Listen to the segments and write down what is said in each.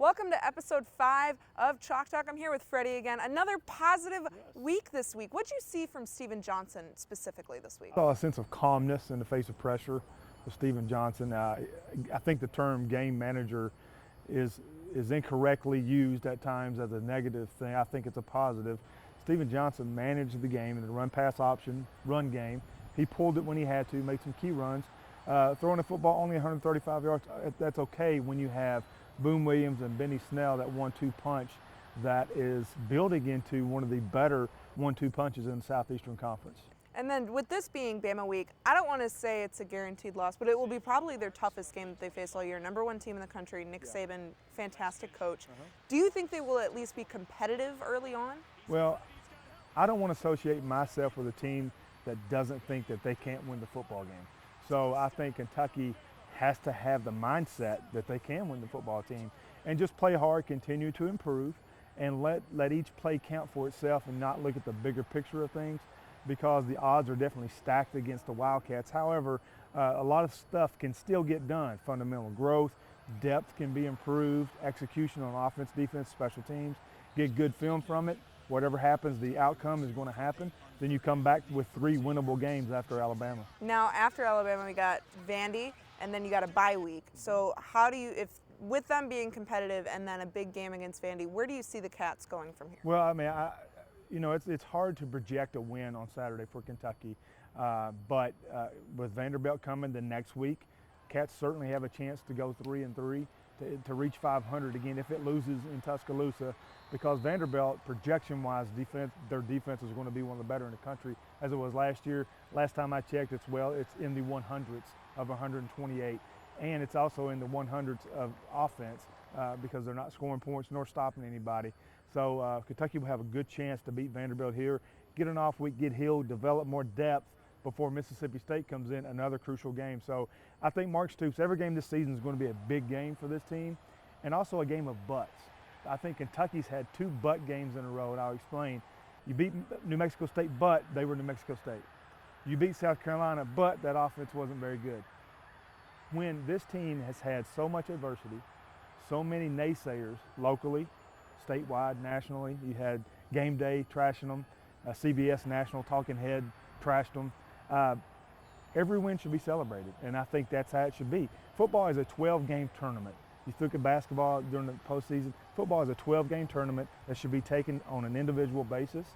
Welcome to episode 5 of Chalk Talk. I'm here with Freddie again. Another positive week this week. What did you see from Steven Johnson specifically this week? I saw a sense of calmness in the face of pressure with Steven Johnson. I think the term game manager is incorrectly used at times as a negative thing. I think it's a positive. Steven Johnson managed the game in the run-pass option, run game. He pulled it when he had to, made some key runs. Throwing the football only 135 yards, that's okay when you have Boone Williams and Benny Snell, that 1-2 punch that is building into one of the better 1-2 punches in the Southeastern Conference. And then with this being Bama week, I don't want to say it's a guaranteed loss, but it will be probably their toughest game that they face all year. Number 1 team in the country, Nick Saban, fantastic coach. Do you think they will at least be competitive early on? Well, I don't want to associate myself with a team that doesn't think that they can't win the football game. So I think Kentucky has to have the mindset that they can win the football team and just play hard, continue to improve, and let each play count for itself and not look at the bigger picture of things, because the odds are definitely stacked against the Wildcats. However, a lot of stuff can still get done. Fundamental growth, depth can be improved, execution on offense, defense, special teams, get good film from it. Whatever happens, the outcome is going to happen. Then you come back with 3 winnable games after Alabama. Now, after Alabama, we got Vandy, and then you got a bye week. So how do you, if with them being competitive and then a big game against Vandy, where do you see the Cats going from here? Well, I mean, it's hard to project a win on Saturday for Kentucky, but with Vanderbilt coming the next week, Cats certainly have a chance to go 3-3 to reach 500 again if it loses in Tuscaloosa, because Vanderbilt, projection-wise, their defense is going to be one of the better in the country, as it was last year. Last time I checked, it's in the 100s of 128, and it's also in the 100s of offense because they're not scoring points nor stopping anybody. So Kentucky will have a good chance to beat Vanderbilt here, get an off week, get healed, develop more depth before Mississippi State comes in, another crucial game. So I think Mark Stoops, every game this season is going to be a big game for this team, and also a game of butts. I think Kentucky's had 2 butt games in a row, and I'll explain. You beat New Mexico State, but they were New Mexico State. You beat South Carolina, but that offense wasn't very good. When this team has had so much adversity, so many naysayers locally, statewide, nationally, you had Game Day trashing them, CBS National Talking Head trashed them. Every win should be celebrated, and I think that's how it should be. Football is a 12-game tournament. You look at basketball during the postseason. Football is a 12-game tournament that should be taken on an individual basis.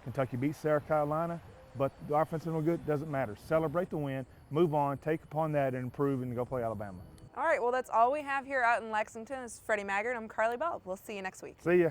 Kentucky beat South Carolina, but the offense is no good, doesn't matter. Celebrate the win, move on, take upon that and improve, and go play Alabama. All right, well, that's all we have here out in Lexington. This is Freddie Maggard. I'm Carly Bell. We'll see you next week. See ya.